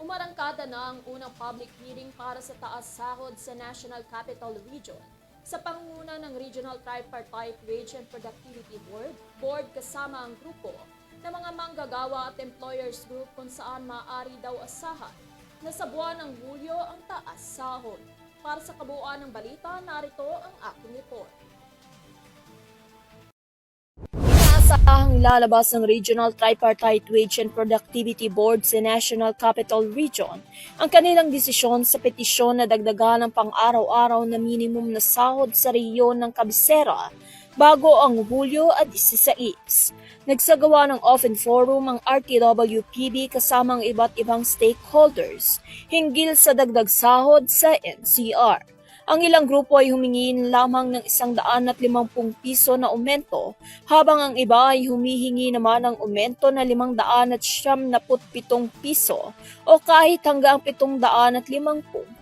Umarangkada na ang unang public hearing para sa taas sahod sa National Capital Region sa pangunguna ng Regional Tripartite Wage and Productivity Board kasama ang grupo ng mga manggagawa at employers group kung saan maaari daw asahan na sa buwan ng Hulyo ang taas sahod. Para sa kabuuan ng balita, narito ang aking report. Inaasahang ilalabas ng Regional Tripartite Wage and Productivity Board sa National Capital Region ang kanilang desisyon sa petisyon na dagdagan ng pang-araw-araw na minimum na sahod sa rehiyon ng kabisera bago ang Hulyo 16. Nagsagawa ng Open Forum ang RTWPB kasama ang iba't ibang stakeholders hinggil sa dagdag sahod sa NCR. Ang ilang grupo ay humingi lamang ng 150 piso na aumento, habang ang iba ay humihingi naman ng aumento na 577 piso o kahit hanggang 750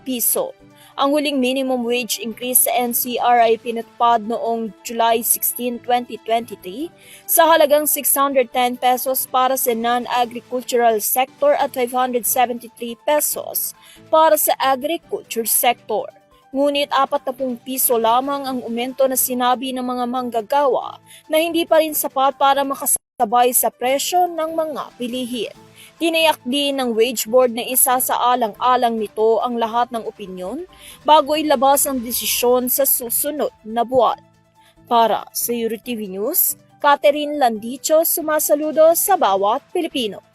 piso. Ang huling minimum wage increase sa NCR ay pinatupad noong July 16, 2023 sa halagang 610 pesos para sa non-agricultural sector at 573 pesos para sa agriculture sector. Ngunit 40 piso lamang ang aumento na sinabi ng mga manggagawa na hindi pa rin sapat para makasabay sa presyo ng mga bilihin. Tinayak din ng Wage Board na isa sa alang-alang nito ang lahat ng opinyon bago ilabas ang desisyon sa susunod na buwan. Para sa EuroTV News, Catherine Landicho sumasaludo sa bawat Pilipino.